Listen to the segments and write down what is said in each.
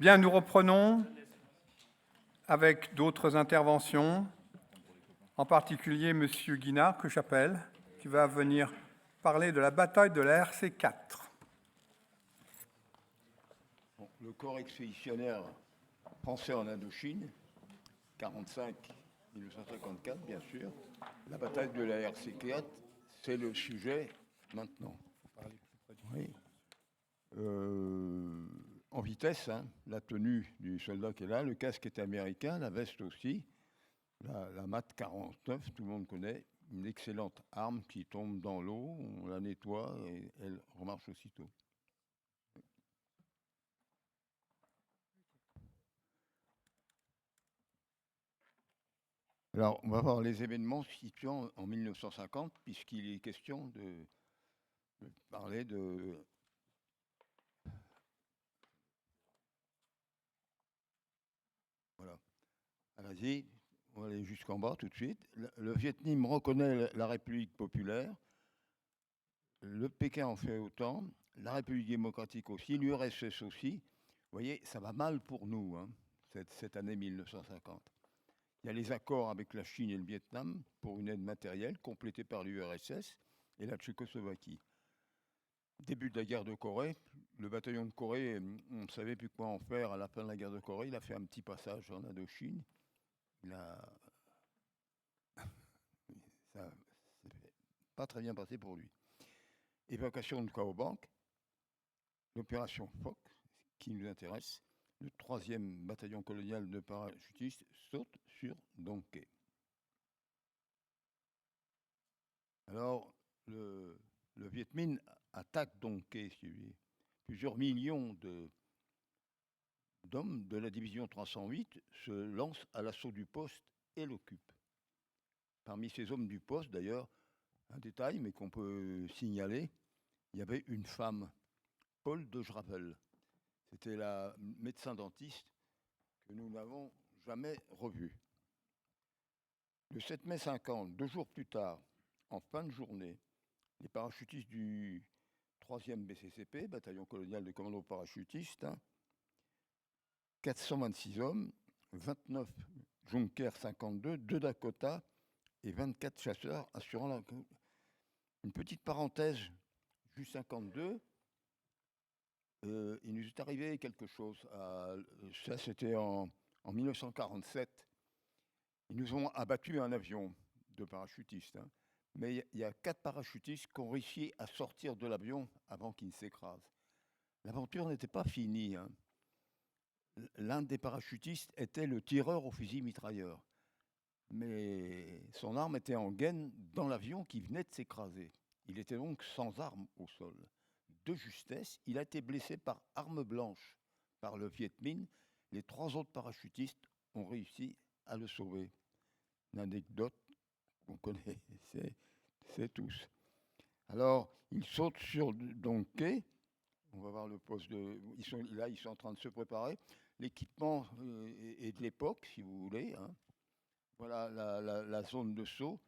Bien, nous reprenons avec d'autres interventions, en particulier M. Guinard, que j'appelle, qui va venir parler de la bataille de la RC4. Bon, le corps expéditionnaire français en Indochine, 1954, bien sûr. La bataille de la RC4, c'est le sujet maintenant. Oui. En vitesse, hein, la tenue du soldat qui est là, le casque est américain, la veste aussi, la MAT 49, tout le monde connaît, une excellente arme qui tombe dans l'eau, on la nettoie et elle remarche aussitôt. Alors, on va voir les événements situant en 1950, puisqu'il est question de parler de... Voilà. Allez-y, on va aller jusqu'en bas tout de suite. Le Viet Minh reconnaît la République populaire. Le Pékin en fait autant. La République démocratique aussi. L'URSS aussi. Vous voyez, ça va mal pour nous, hein, cette année 1950. Il y a les accords avec la Chine et le Vietnam pour une aide matérielle complétée par l'URSS et la Tchécoslovaquie. Début de la guerre de Corée, le bataillon de Corée, on ne savait plus quoi en faire à la fin de la guerre de Corée. Il a fait un petit passage en Indochine. Ça s'est pas très bien passé pour lui. Évacuation de Cao Bang, l'opération Phoc, qui nous intéresse. Le 3e bataillon colonial de parachutistes saute sur Dong Quai. Alors, le Viet Minh attaque Dong Quai, plusieurs millions d'hommes de la division 308 se lancent à l'assaut du poste et l'occupent. Parmi ces hommes du poste, d'ailleurs, un détail, mais qu'on peut signaler, il y avait une femme, Paul de Jravel. C'était la médecin dentiste que nous n'avons jamais revue. Le 7 mai 50, 2 jours plus tard, en fin de journée, les parachutistes du 3e BCCP, bataillon colonial de commando parachutistes, 426 hommes, 29 Junker 52, 2 Dakota et 24 chasseurs assurant la... Une petite parenthèse, Ju 52, il nous est arrivé quelque chose. Ça, c'était en 1947. Ils nous ont abattu un avion de parachutistes. Mais il y a 4 parachutistes qui ont réussi à sortir de l'avion avant qu'il ne s'écrase. L'aventure n'était pas finie. L'un des parachutistes était le tireur au fusil mitrailleur. Mais son arme était en gaine dans l'avion qui venait de s'écraser. Il était donc sans arme au sol. De justesse, il a été blessé par arme blanche par le Viet Minh. Les 3 autres parachutistes ont réussi à le sauver. Une anecdote qu'on connaît, c'est tous. Alors, ils sautent sur Dong Quai. On va voir le poste de... Ils sont en train de se préparer. L'équipement est de l'époque, si vous voulez. Voilà la zone de saut.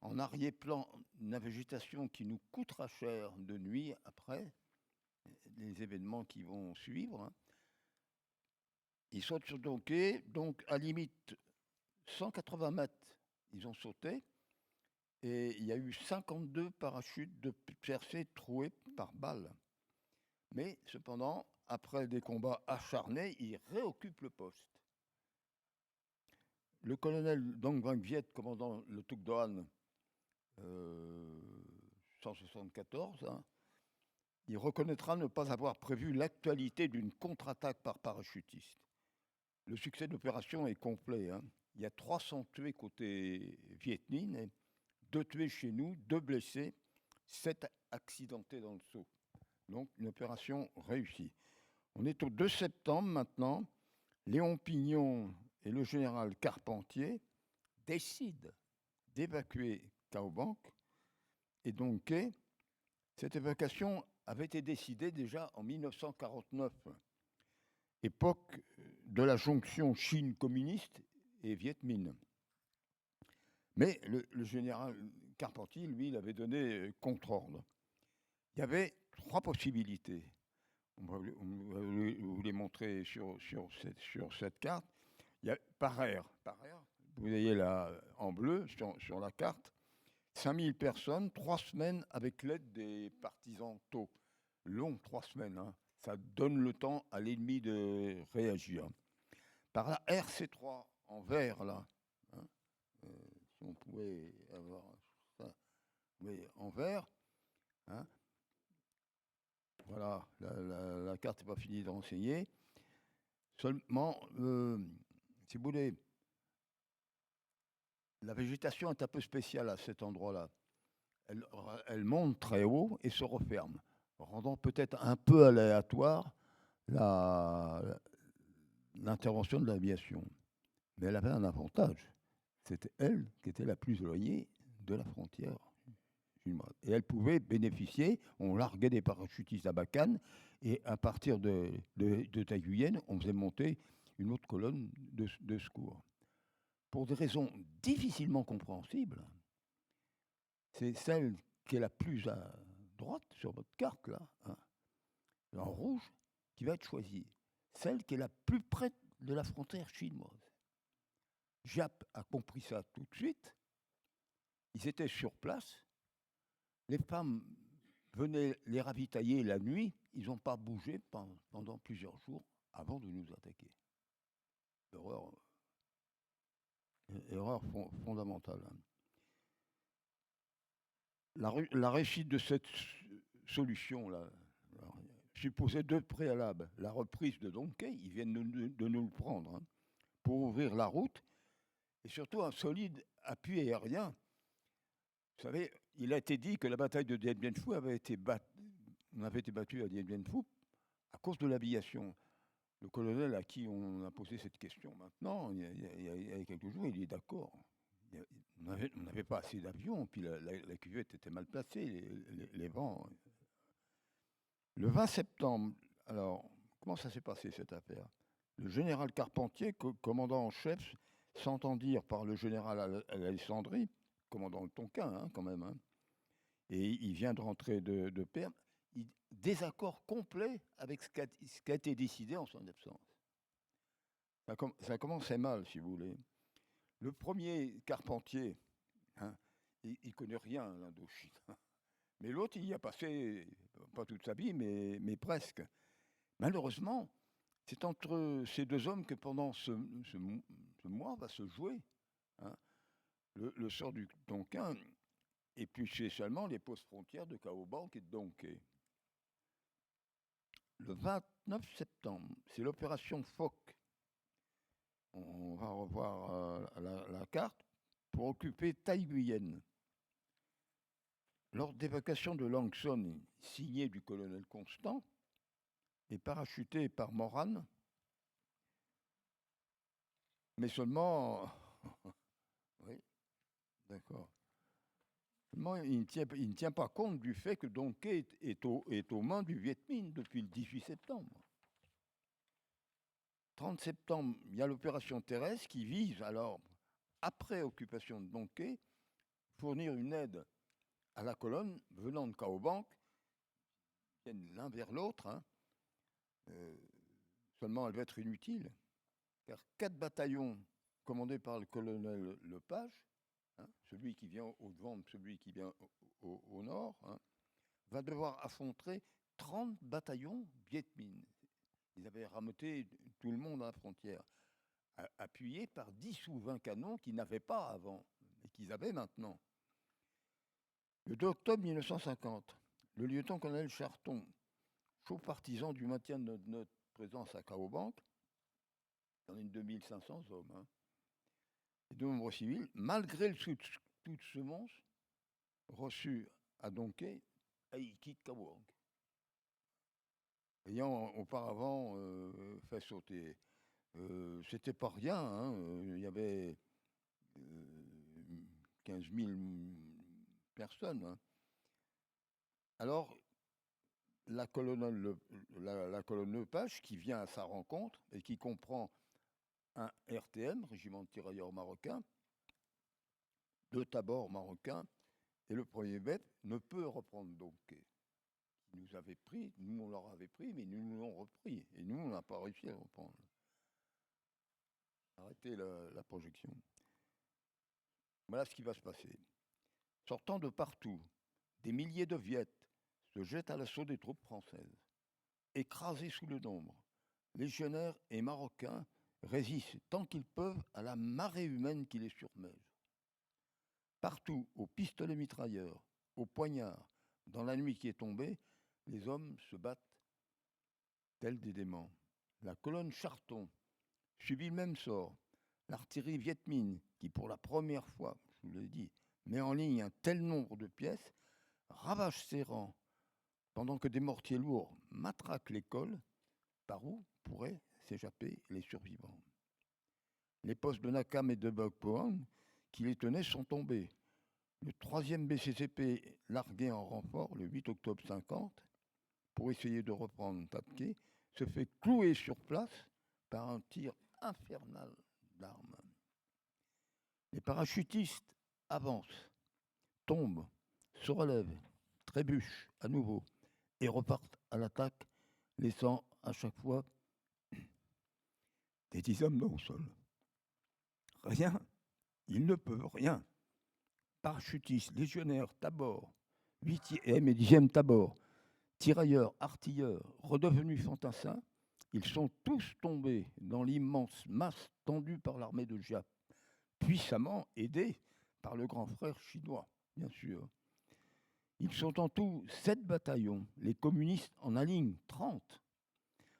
En arrière-plan, une végétation qui nous coûtera cher de nuit après les événements qui vont suivre. Ils sautent sur Dong Quai, donc à limite 180 mètres, ils ont sauté. Et il y a eu 52 parachutes de percés troués par balle. Mais cependant, après des combats acharnés, ils réoccupent le poste. Le colonel Dong Vang Viet, commandant le Tuc Doan 174, il reconnaîtra ne pas avoir prévu l'actualité d'une contre-attaque par parachutiste. Le succès de l'opération est complet. Il y a 300 tués côté Viet Minh, 2 tués chez nous, 2 blessés, 7 accidentés dans le saut. Donc une opération réussie. On est au 2 septembre maintenant. Léon Pignon et le général Carpentier décident d'évacuer Cao Bang et Dong Quai. Cette évacuation avait été décidée déjà en 1949, époque de la jonction Chine communiste et Viet Minh. Mais le général Carpentier, lui, il avait donné contre-ordre. Il y avait 3 possibilités. vous les montrer sur cette carte. Il y a par air, vous voyez là en bleu sur la carte, 5000 personnes, 3 semaines avec l'aide des partisans taux. Long, 3 semaines, hein. Ça donne le temps à l'ennemi de réagir. Par la RC3 en vert, là, hein, si on pouvait avoir ça, oui, en vert, hein, voilà, la carte n'est pas finie de renseigner. Seulement, si vous voulez, la végétation est un peu spéciale à cet endroit-là. Elle monte très haut et se referme, rendant peut-être un peu aléatoire l'intervention de l'aviation. Mais elle avait un avantage. C'était elle qui était la plus éloignée de la frontière chinoise. Et elle pouvait bénéficier, on larguait des parachutistes à Bacan, et à partir de Taïyuyen, on faisait monter une autre colonne de secours. Pour des raisons difficilement compréhensibles, c'est celle qui est la plus à droite sur votre carte, là, hein, en rouge, qui va être choisie. Celle qui est la plus près de la frontière chinoise. Giap a compris ça tout de suite. Ils étaient sur place. Les femmes venaient les ravitailler la nuit. Ils n'ont pas bougé pendant plusieurs jours avant de nous attaquer. Erreur fondamentale. La réussite de cette solution-là supposait 2 préalables. La reprise de Donkey, ils viennent de nous le prendre, hein, pour ouvrir la route, et surtout un solide appui aérien. Vous savez, il a été dit que la bataille de Dien Bien Phu avait été battue à Dien Bien Phu à cause de l'aviation. Le colonel à qui on a posé cette question maintenant, il y a quelques jours, il est d'accord. On n'avait pas assez d'avions, puis la cuvette était mal placée, les vents. Le 20 septembre, alors, comment ça s'est passé cette affaire? Le général Carpentier, commandant en chef, s'entend dire par le général Alessandri, commandant de Tonkin, hein, quand même, hein, et il vient de rentrer de Perm, désaccord complet avec ce qui a été décidé en son absence. Ça commençait mal, si vous voulez. Le premier Carpentier, hein, il ne connaît rien à l'Indochine. Mais l'autre, il y a passé, pas toute sa vie, mais presque. Malheureusement, c'est entre ces deux hommes que pendant ce mois va se jouer, hein, le sort du Tonkin, et puis spécialement les postes frontières de Kaobank et de Donké. Le 29 septembre, c'est l'opération Phoque. On va revoir la carte pour occuper Taïyuyen. Lors d'évacuation de Langson, signée du colonel Constant et parachuté par Morane, mais seulement, oui, d'accord. Il ne tient pas compte du fait que Donkey est aux mains du Viet Minh depuis le 18 septembre. 30 septembre, il y a l'opération terrestre qui vise, alors, après occupation de Donkey, fournir une aide à la colonne venant de Kaobank, l'un vers l'autre, hein. Seulement elle va être inutile, car 4 bataillons commandés par le colonel Lepage, hein, celui qui vient au devant, celui qui vient au nord, hein, va devoir affronter 30 bataillons Viet Minh. Ils avaient rameuté tout le monde à la frontière, appuyés par 10 ou 20 canons qu'ils n'avaient pas avant, et qu'ils avaient maintenant. Le 2 octobre 1950, le lieutenant-colonel Charton, chaud partisan du maintien de notre présence à Kaobank, dans une 2500 hommes, hein, et de nombreux civils, malgré le coup de semonce reçu à Donkey, il quitte Kaobank, ayant auparavant fait sauter. C'était pas rien, hein, il y avait 15 000 personnes. Hein. Alors, la colonne Lepage qui vient à sa rencontre et qui comprend un RTM, Régiment de tirailleurs marocain, 2 tabors marocains, et le premier bête ne peut reprendre Donkey, nous avaient pris, nous on leur avait pris, mais nous l'ont repris. Et nous, on n'a pas réussi à le reprendre. Arrêtez la projection. Voilà ce qui va se passer. Sortant de partout, des milliers de Viettes se jettent à l'assaut des troupes françaises. Écrasés sous le nombre, légionnaires et Marocains résistent tant qu'ils peuvent à la marée humaine qui les submerge. Partout, aux pistolets mitrailleurs, aux poignards, dans la nuit qui est tombée, les hommes se battent tels des démons. La colonne Charton subit le même sort. L'artillerie Viet Minh, qui pour la première fois, je vous l'ai dit, met en ligne un tel nombre de pièces, ravage ses rangs, pendant que des mortiers lourds matraquent les cols, par où pourraient s'échapper les survivants. Les postes de Nakam et de Bokpoang, qui les tenaient, sont tombés. Le 3e BCCP, largué en renfort le 8 octobre 50, pour essayer de reprendre Tapke, se fait clouer sur place par un tir infernal d'armes. Les parachutistes avancent, tombent, se relèvent, trébuchent à nouveau et repartent à l'attaque, laissant à chaque fois des 10 hommes au sol. Rien, ils ne peuvent rien. Parachutistes, légionnaires, Tabor, 8e et 10e Tabor, tirailleurs, artilleurs, redevenus fantassins, ils sont tous tombés dans l'immense masse tendue par l'armée de Giap, puissamment aidés par le grand frère chinois, bien sûr. Ils sont en tout 7 bataillons, les communistes en alignent 30.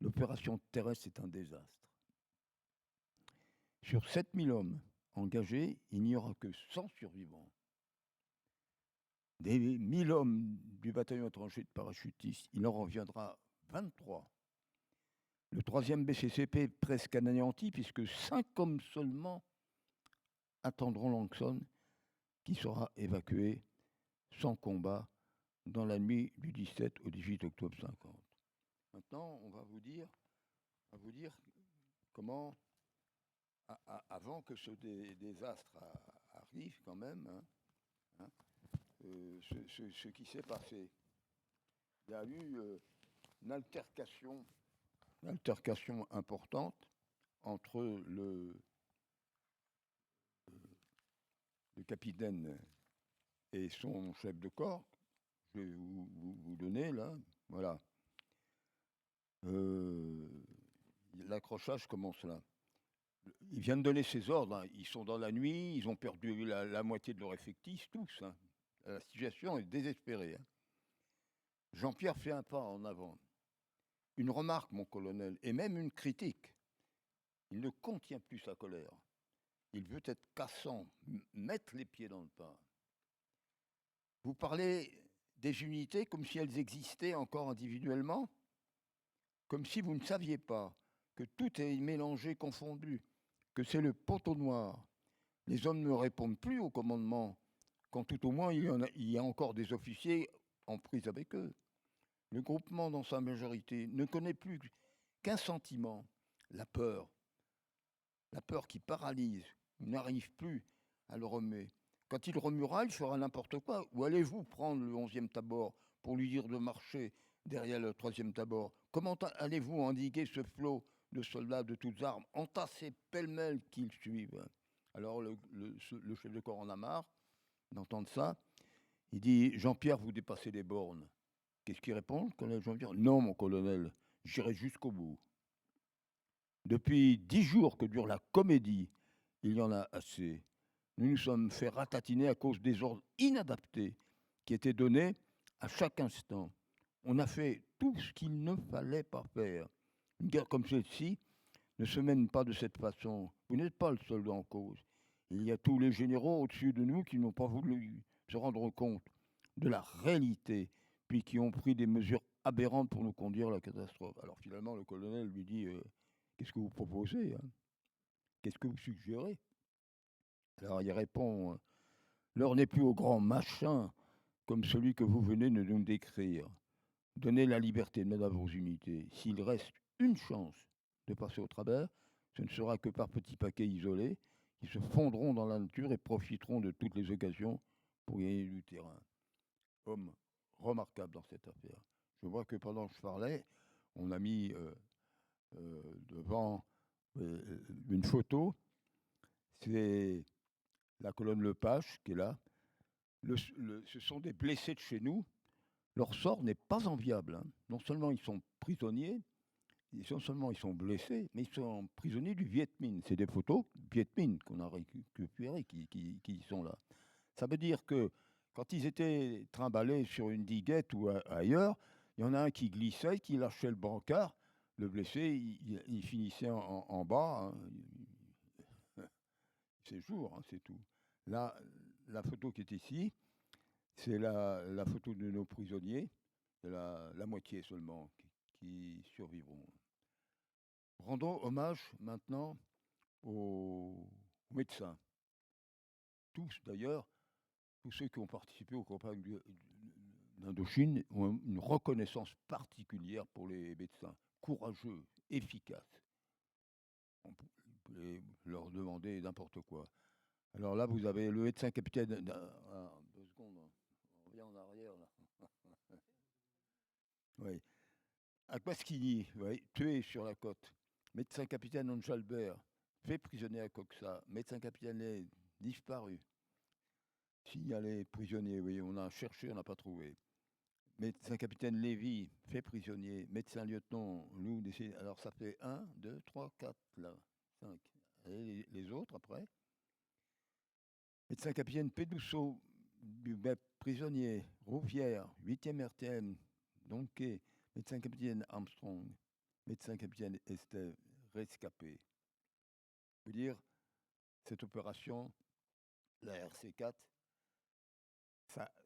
L'opération terrestre est un désastre. Sur 7000 hommes engagés, il n'y aura que 100 survivants. Des 1000 hommes du bataillon étranger de parachutistes, il en reviendra 23. Le 3e BCCP est presque anéanti, puisque 5 hommes seulement attendront Langson, qui sera évacué sans combat dans la nuit du 17 au 18 octobre 50. Maintenant, on va vous dire comment, avant que ce désastre arrive quand même, ce qui s'est passé. Il y a eu une altercation importante entre le capitaine et son chef de corps. Je vais vous donner là, voilà. L'accrochage commence là. Ils viennent donner ses ordres, hein. Ils sont dans la nuit, ils ont perdu la moitié de leur effectif, tous. Hein. La situation est désespérée. Hein. Jean-Pierre fait un pas en avant. Une remarque, mon colonel, et même une critique. Il ne contient plus sa colère. Il veut être cassant, mettre les pieds dans le plat. Vous parlez des unités comme si elles existaient encore individuellement, comme si vous ne saviez pas que tout est mélangé, confondu, que c'est le poteau noir. Les hommes ne répondent plus au commandement, quand tout au moins il y a encore des officiers en prise avec eux. Le groupement, dans sa majorité, ne connaît plus qu'un sentiment, la peur. La peur qui paralyse, n'arrive plus à le remuer. Quand il remuera, il fera n'importe quoi. Où allez-vous prendre le 11e Tabor pour lui dire de marcher derrière le 3e Tabor? Comment allez-vous endiguer ce flot de soldats de toutes armes, entassés pêle-mêle qu'ils suivent? Alors le chef de corps en a marre d'entendre ça. Il dit, Jean-Pierre, vous dépassez les bornes. Qu'est-ce qu'il répond, le colonel Jean-Pierre? Non, mon colonel, j'irai jusqu'au bout. Depuis 10 jours que dure la comédie, il y en a assez. Nous nous sommes fait ratatiner à cause des ordres inadaptés qui étaient donnés à chaque instant. On a fait tout ce qu'il ne fallait pas faire. Une guerre comme celle-ci ne se mène pas de cette façon. Vous n'êtes pas le soldat en cause. Il y a tous les généraux au-dessus de nous qui n'ont pas voulu se rendre compte de la réalité, puis qui ont pris des mesures aberrantes pour nous conduire à la catastrophe. Alors finalement, le colonel lui dit qu'est-ce que vous proposez, hein? Qu'est-ce que vous suggérez? Alors il répond l'heure n'est plus au grand machin comme celui que vous venez de nous décrire. Donnez la liberté de mettre à vos unités. S'il reste une chance de passer au travers, ce ne sera que par petits paquets isolés qui se fondront dans la nature et profiteront de toutes les occasions pour gagner du terrain. Homme remarquable dans cette affaire. Je vois que pendant que je parlais, on a mis devant une photo. C'est la colonne Lepage qui est là. Ce sont des blessés de chez nous. Leur sort n'est pas enviable, hein. Non seulement ils sont prisonniers, non seulement ils sont blessés, mais ils sont prisonniers du Viet Minh. C'est des photos Viet Minh qu'on a récupérées qui sont là. Ça veut dire que quand ils étaient trimballés sur une diguette ou ailleurs, il y en a un qui glissait, qui lâchait le brancard. Le blessé, il finissait en bas. Hein. C'est jour, hein, c'est tout. Là, la photo qui est ici, c'est la photo de nos prisonniers, la moitié seulement qui survivront. Rendons hommage maintenant aux médecins. Tous d'ailleurs, tous ceux qui ont participé aux campagnes d'Indochine ont une reconnaissance particulière pour les médecins, courageux, efficaces. On peut leur demander n'importe quoi. Alors là, vous avez le médecin capitaine. 2 secondes, on revient en arrière là. Oui. Aquasquini, oui, tué sur la côte. Médecin capitaine Anjalbert, fait prisonnier à Coxa. Médecin capitaine disparu. Signalé prisonnier, oui, on a cherché, on n'a pas trouvé. Médecin capitaine Lévy, fait prisonnier. Médecin lieutenant Lou, décédé. Alors ça fait 1, 2, 3, 4, là, 5. Et les autres après. Médecin capitaine Pédousseau, prisonnier. Rouvière, 8e RTM, Donquet. Médecin capitaine Armstrong. Médecin capitaine Estève, rescapé. Je veux dire, cette opération, la RC4,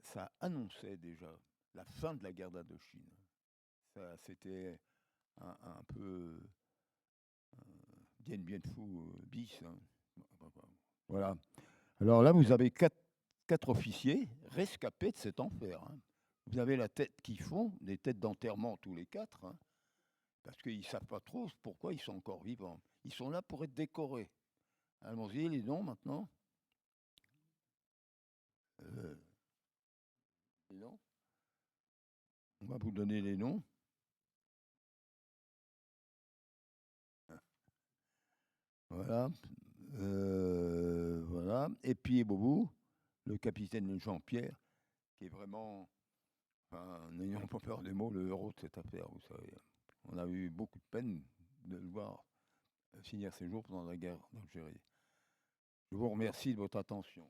ça annonçait déjà la fin de la guerre d'Indochine. C'était un peu Dien Bien Phu bis. Hein. Voilà. Alors là, vous avez quatre officiers rescapés de cet enfer. Hein. Vous avez la tête qui fond, des têtes d'enterrement tous les 4, hein, parce qu'ils ne savent pas trop pourquoi ils sont encore vivants. Ils sont là pour être décorés. Allons-y, les noms maintenant. Les noms. On va vous donner les noms. Voilà. Voilà. Et puis Boubou, le capitaine Jean-Pierre, qui est vraiment, n'ayons pas peur des mots, le héros de cette affaire, vous savez. On a eu beaucoup de peine de le voir finir ses jours pendant la guerre d'Algérie. Je vous remercie de votre attention.